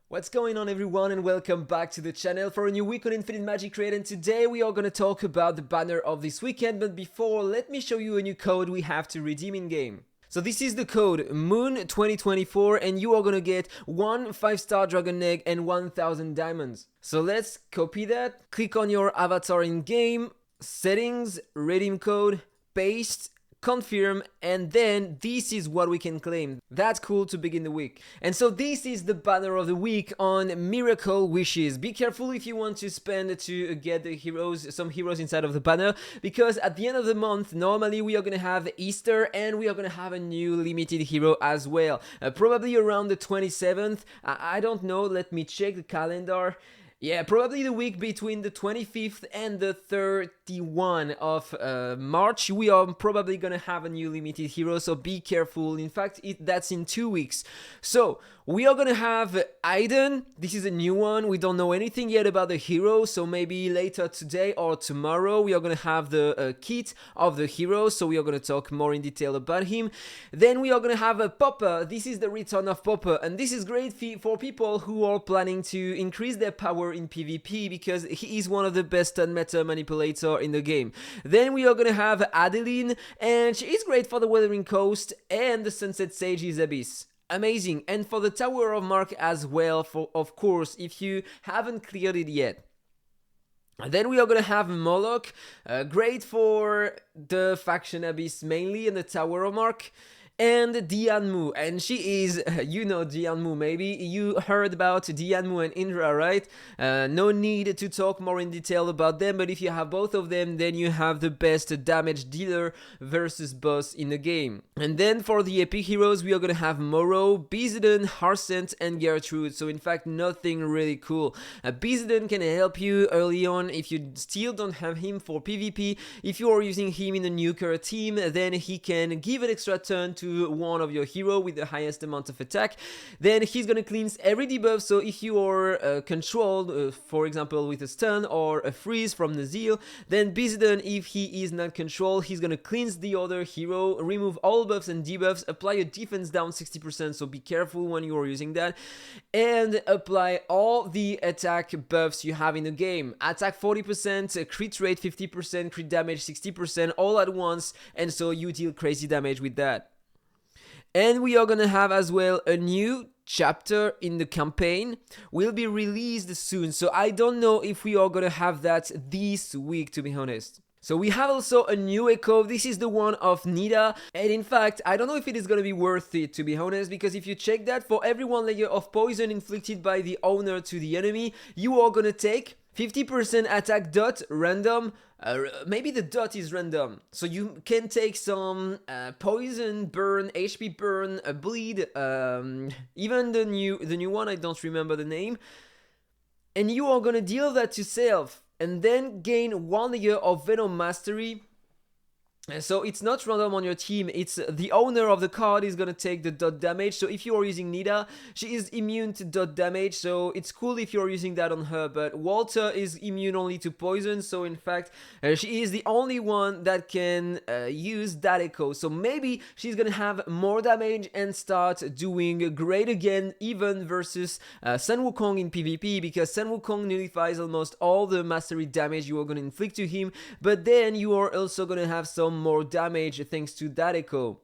What's going on everyone, and welcome back to the channel for a new week on Infinite Magicraid, and today we are going to talk about the banner of this weekend. But before, let me show you a new code we have to redeem in game. So this is the code MOON2024 and you are going to get 1 5-star dragon egg and 1000 diamonds. So let's copy that, click on your avatar in game, settings, redeem code, paste, confirm, and then this is what we can claim. That's cool to begin the week. And so this is the banner of the week on Miracle Wishes. Be careful if you want to spend to get the heroes, some heroes inside of the banner, because at the end of the month normally we are gonna have Easter and we are gonna have a new limited hero as well, probably around the 27th. I don't know, let me check the calendar. Yeah, probably the week between the 25th and the 31 of March, we are probably gonna have a new limited hero, so be careful. In fact, that's in 2 weeks. So, we are gonna have Adeline. This is a new one. We don't know anything yet about the hero, so maybe later today or tomorrow we are gonna have the kit of the hero, so we are gonna talk more in detail about him. Then we are gonna have a Popper. This is the return of Popper, and this is great for people who are planning to increase their power in PvP, because he is one of the best stun meta manipulator in the game. Then we are gonna have Adeline, and she is great for the Wuthering Coast and the Sunset Sage's Abyss. Amazing. And for the Tower of Mark as well, for of course, if you haven't cleared it yet. And then we are gonna have Moloch, great for the Faction Abyss mainly and the Tower of Mark. And Dianmu, and she is, you know Dianmu, maybe you heard about Dianmu and Indrah, right? No need to talk more in detail about them, but if you have both of them, then you have the best damage dealer versus boss in the game. And then for the epic heroes, we are gonna have Morrow, Bizidon, Harsent, and Gertrude. So in fact, nothing really cool. Bizidon can help you early on if you still don't have him for PvP. If you are using him in a nuker team, then he can give an extra turn to one of your hero with the highest amount of attack. Then he's gonna cleanse every debuff, so if you are controlled, for example with a stun or a freeze from the zeal, then Bizidon, if he is not controlled, he's gonna cleanse the other hero, remove all buffs and debuffs, apply a defense down 60%, so be careful when you are using that, and apply all the attack buffs you have in the game. Attack 40%, crit rate 50%, crit damage 60%, all at once, and so you deal crazy damage with that. And we are gonna have as well a new chapter in the campaign, will be released soon, so I don't know if we are gonna have that this week, to be honest. So we have also a new echo. This is the one of Nita, and in fact I don't know if it is gonna be worth it, to be honest, because if you check that, for every 1 layer of poison inflicted by the owner to the enemy, you are gonna take 50% attack dot random. Maybe the dot is random, so you can take some poison, burn, HP burn, bleed, even the new one, I don't remember the name, and you are gonna deal that to self and then gain 1 layer of Venom Mastery. So it's not random on your team, it's the owner of the card is gonna take the dot damage. So if you are using Nita, she is immune to dot damage, so it's cool if you're using that on her. But Walter is immune only to poison, so in fact she is the only one that can use that echo. So maybe she's gonna have more damage and start doing great again, even versus Sun Wukong in PvP, because Sun Wukong nullifies almost all the mastery damage you are gonna inflict to him, but then you are also gonna have some more damage thanks to that echo.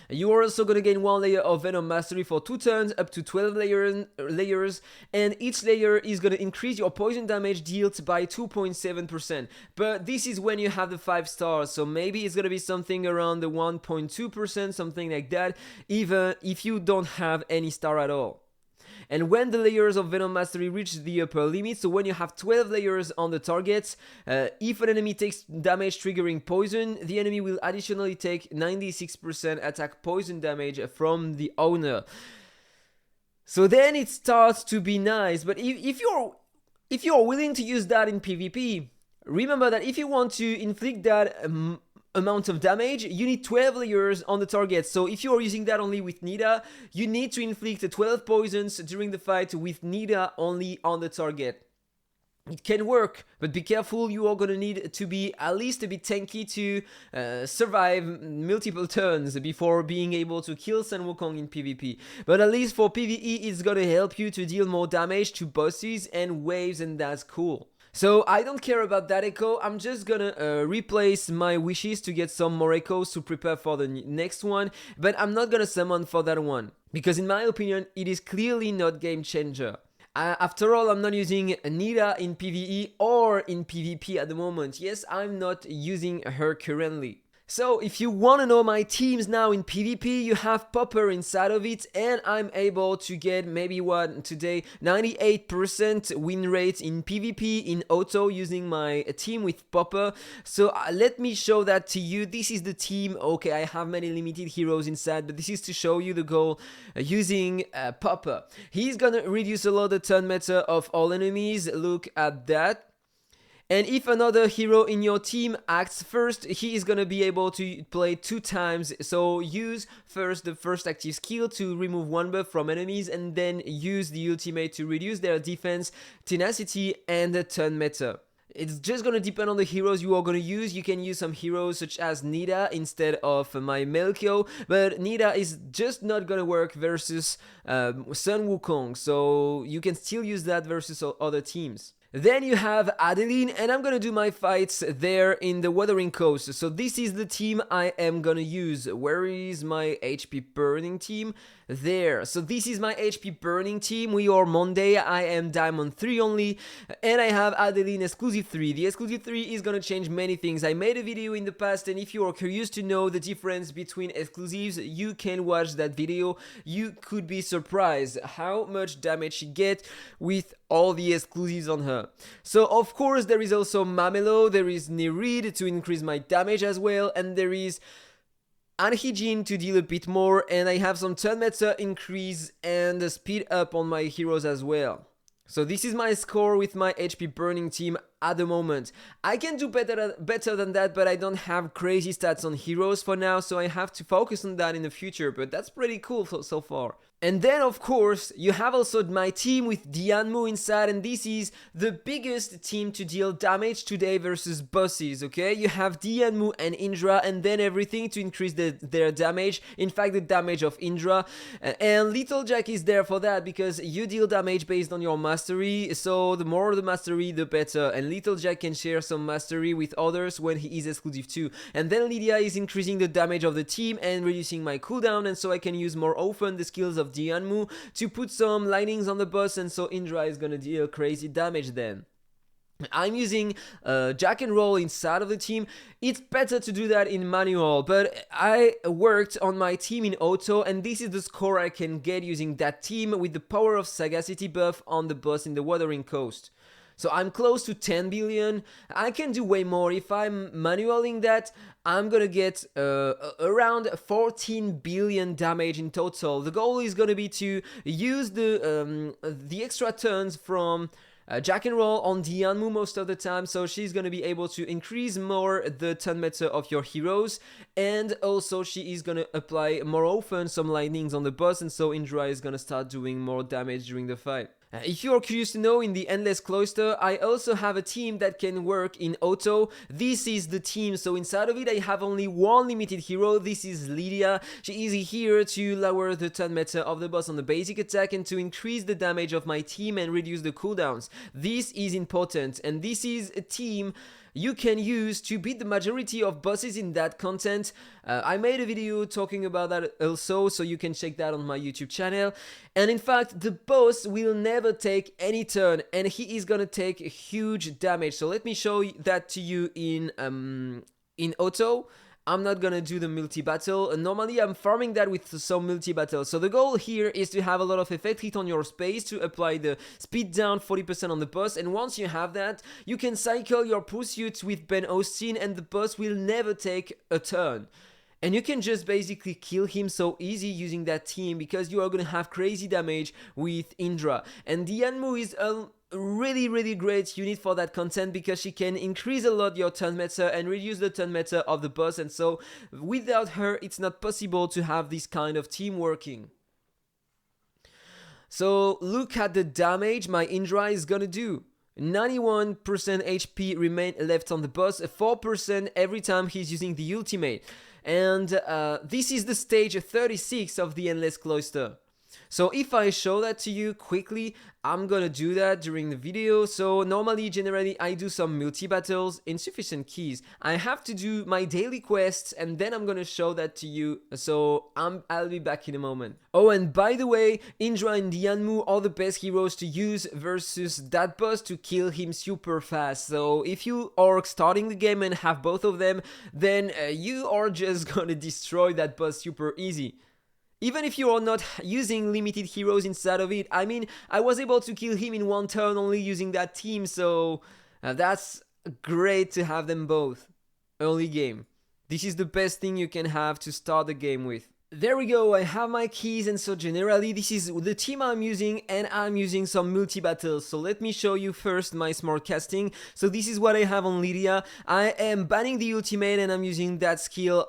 You are also gonna gain 1 layer of Venom Mastery for 2 turns, up to 12 layers, and each layer is gonna increase your poison damage dealt by 2.7%. But this is when you have the 5 stars, so maybe it's gonna be something around the 1.2%, something like that, even if you don't have any star at all. And when the layers of Venom Mastery reach the upper limit, so when you have 12 layers on the target, if an enemy takes damage triggering poison, the enemy will additionally take 96% attack poison damage from the owner. So then it starts to be nice, but if you're willing to use that in PvP, remember that if you want to inflict that amount of damage, you need 12 layers on the target. So if you are using that only with Nita, you need to inflict 12 poisons during the fight with Nita only on the target. it can work, but be careful, you are gonna need to be at least a bit tanky to survive multiple turns before being able to kill Sun Wukong in PvP. But at least for PvE, it's gonna help you to deal more damage to bosses and waves, and that's cool. So I don't care about that echo, I'm just gonna replace my wishes to get some more echoes to prepare for the next one, but I'm not gonna summon for that one, because in my opinion, it is clearly not game changer. After all, I'm not using Nita in PvE or in PvP at the moment. Yes, I'm not using her currently. So if you want to know my teams now in PvP, you have Popper inside of it, and I'm able to get maybe what today 98% win rate in PvP in auto using my team with Popper. So let me show that to you. This is the team. Okay, I have many limited heroes inside, but this is to show you the goal using Popper. He's gonna reduce a lot the turn meta of all enemies. Look at that. And if another hero in your team acts first, he is gonna be able to play 2 times. So use first the first active skill to remove 1 buff from enemies, and then use the ultimate to reduce their defense, tenacity, and the turn meta. It's just gonna depend on the heroes you are gonna use. You can use some heroes such as Nita instead of my Melkio, but Nita is just not gonna work versus Sun Wukong, so you can still use that versus other teams. Then you have Adeline, and I'm gonna do my fights there in the Wuthering Coast. So this is the team I am gonna use. Where is my HP burning team? There. So this is my HP burning team. We are Monday, I am Diamond 3 only, and I have Adeline Exclusive 3. The Exclusive 3 is gonna change many things. I made a video in the past, and if you are curious to know the difference between exclusives, you can watch that video. You could be surprised how much damage she gets with all the exclusives on her. So of course there is also Mamelo, there is Nereid to increase my damage as well, and there is Anhijin to deal a bit more, and I have some turn meta increase and speed up on my heroes as well. So this is my score with my HP burning team at the moment. I can do better than that, but I don't have crazy stats on heroes for now, so I have to focus on that in the future, but that's pretty cool so far. And then of course you have also my team with Dianmu inside, and this is the biggest team to deal damage today versus bosses, okay? You have Dianmu and Indrah, and then everything to increase their damage, in fact the damage of Indrah, and Little Jack is there for that because you deal damage based on your mastery, so the more the mastery the better, and Little Jack can share some mastery with others when he is exclusive too. And then Lydia is increasing the damage of the team and reducing my cooldown, and so I can use more often the skills of Dianmu to put some lightnings on the boss, and so Indrah is gonna deal crazy damage then. I'm using Jack and Roll inside of the team. It's better to do that in manual, but I worked on my team in auto, and this is the score I can get using that team with the power of Sagacity buff on the boss in the Wuthering Coast. So I'm close to 10 billion. I can do way more. If I'm manualing that, I'm gonna get around 14 billion damage in total. The goal is gonna be to use the extra turns from Jack and Roll on Dianmu most of the time, so she's gonna be able to increase more the turn meta of your heroes, and also she is gonna apply more often some lightnings on the boss, and so Indrah is gonna start doing more damage during the fight. If you are curious to know, in the Endless Cloister, I also have a team that can work in auto. This is the team, so inside of it I have only one limited hero. This is Lydia. She is here to lower the turn meta of the boss on the basic attack and to increase the damage of my team and reduce the cooldowns. This is important, and this is a team you can use to beat the majority of bosses in that content. I made a video talking about that also, so you can check that on my YouTube channel. And in fact, the boss will never take any turn, and he is gonna take huge damage. So let me show that to you in auto. I'm not gonna do the multi-battle. Normally I'm farming that with some multi-battle. So the goal here is to have a lot of effect hit on your space to apply the speed down 40% on the boss, and once you have that, you can cycle your pursuit with Ben Austin and the boss will never take a turn. And you can just basically kill him so easy using that team because you are gonna have crazy damage with Indrah. And Dianmu is a really great unit for that content because she can increase a lot your turn meta and reduce the turn meta of the boss, and so without her it's not possible to have this kind of team working. So look at the damage my Indrah is gonna do. 91% HP remain left on the boss, 4% every time he's using the ultimate. And this is the stage 36 of the Endless Cloister. So if I show that to you quickly, I'm gonna do that during the video. So normally, generally, I do some multi-battles, insufficient keys. I have to do my daily quests and then I'm gonna show that to you. So I'll be back in a moment. Oh, and by the way, Indrah and Dianmu are the best heroes to use versus that boss to kill him super fast. So if you are starting the game and have both of them, then you are just gonna destroy that boss super easy. Even if you are not using limited heroes inside of it. I mean, I was able to kill him in one turn only using that team, so that's great to have them both. Early game. This is the best thing you can have to start the game with. There we go, I have my keys, and so generally this is the team I'm using, and I'm using some multi-battles. So let me show you first my smart casting. So this is what I have on Lydia. I am banning the ultimate and I'm using that skill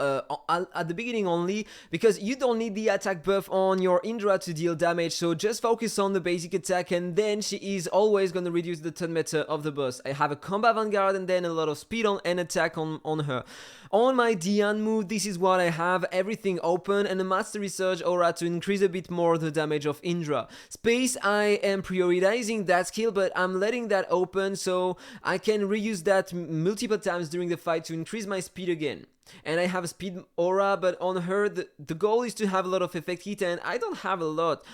at the beginning only, because you don't need the attack buff on your Indrah to deal damage, so just focus on the basic attack and then she is always going to reduce the turn meter of the boss. I have a combat vanguard and then a lot of speed and attack on her. On my Dianmu, this is what I have, everything open, and a Mastery Surge aura to increase a bit more the damage of Indrah. Space, I am prioritizing that skill, but I'm letting that open so I can reuse that multiple times during the fight to increase my speed again. And I have a speed aura, but on her the goal is to have a lot of effect hit, and I don't have a lot.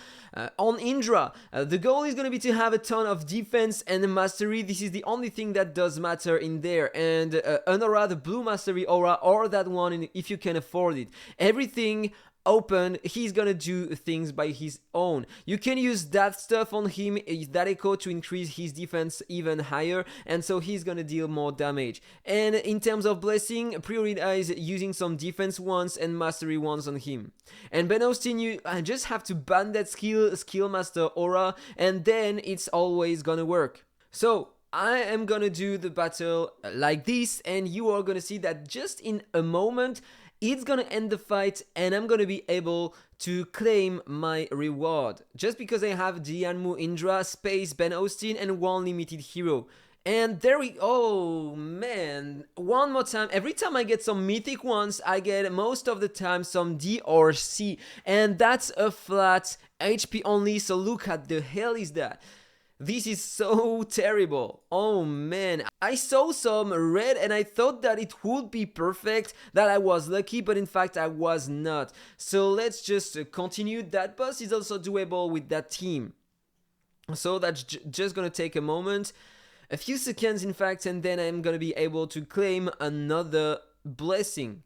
On Indrah, the goal is going to be to have a ton of defense and mastery. This is the only thing that does matter in there. And an aura, the blue mastery aura, or that one if you can afford it. Everything open, he's gonna do things by his own. You can use that stuff on him, that echo, to increase his defense even higher, and so he's gonna deal more damage. And in terms of blessing, prioritize using some defense ones and mastery ones on him. And Ben Austin, you just have to ban that skill master aura, and then it's always gonna work. So I am gonna do the battle like this, and you are gonna see that just in a moment it's gonna end the fight and I'm gonna be able to claim my reward. Just because I have Dianmu, Indrah, Space, Ben Austin and one limited hero. And there we oh man, one more time, every time I get some mythic ones, I get most of the time some D or C. And that's a flat HP only, so look at the hell is that. This is so terrible. Oh man, I saw some red and I thought that it would be perfect, that I was lucky, but in fact I was not. So let's just continue. That boss is also doable with that team. So that's just gonna take a moment, a few seconds in fact, and then I'm gonna be able to claim another blessing.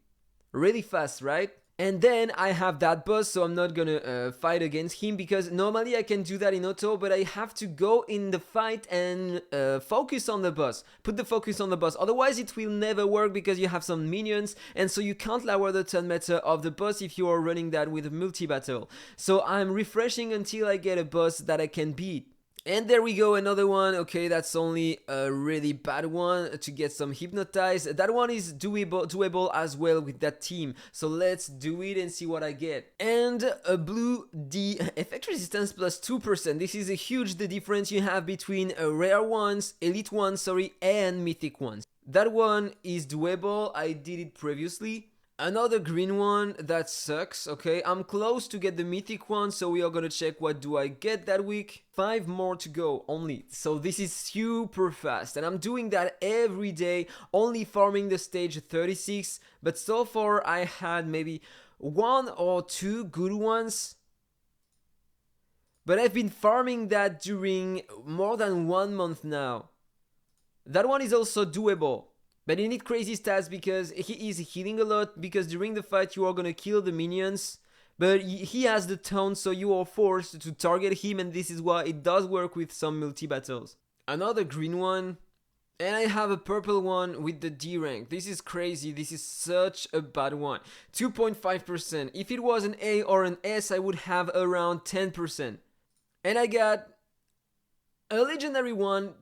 Really fast, right? And then I have that boss, so I'm not gonna fight against him, because normally I can do that in auto, but I have to go in the fight and focus on the boss. Put the focus on the boss, otherwise it will never work because you have some minions, and so you can't lower the turn meter of the boss if you are running that with a multi-battle. So I'm refreshing until I get a boss that I can beat. And there we go, another one. Okay, that's only a really bad one to get some hypnotized. That one is doable as well with that team. So let's do it and see what I get. And a blue D, effect resistance plus 2%. This is a huge the difference you have between rare ones, elite ones, sorry, and mythic ones. That one is doable. I did it previously. Another green one, that sucks. Okay, I'm close to get the mythic one, so we are gonna check what do I get that week. 5 more to go only, so this is super fast, and I'm doing that every day, only farming the stage 36, but so far I had maybe 1 or 2 good ones, but I've been farming that during more than 1 month now. That one is also doable. But you need crazy stats because he is healing a lot, because during the fight you are gonna kill the minions, but he has the taunt, so you are forced to target him, and this is why it does work with some multi-battles. Another green one, and I have a purple one with the D rank. This is crazy, this is such a bad one. 2.5%. If it was an A or an S, I would have around 10%. And I got a legendary one,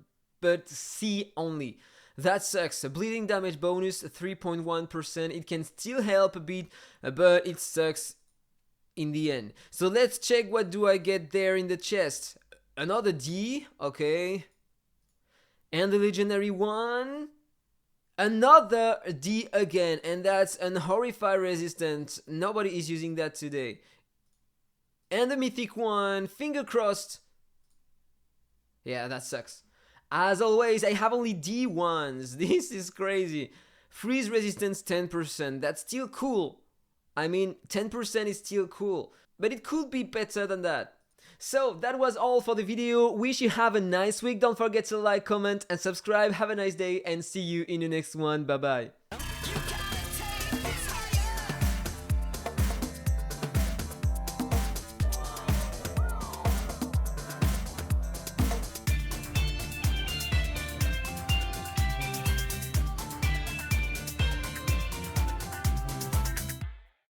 but C only. That sucks. A bleeding damage bonus 3.1%. It can still help a bit, but it sucks in the end. So let's check what do I get there in the chest. Another D, okay. And the legendary one, another D again, and that's an Horrify resistant. Nobody is using that today. And the mythic one, finger crossed. Yeah, that sucks. As always, I have only D ones. This is crazy. Freeze resistance 10%. That's still cool. I mean, 10% is still cool, but it could be better than that. So that was all for the video. Wish you have a nice week. Don't forget to like, comment and subscribe. Have a nice day and see you in the next one. Bye bye.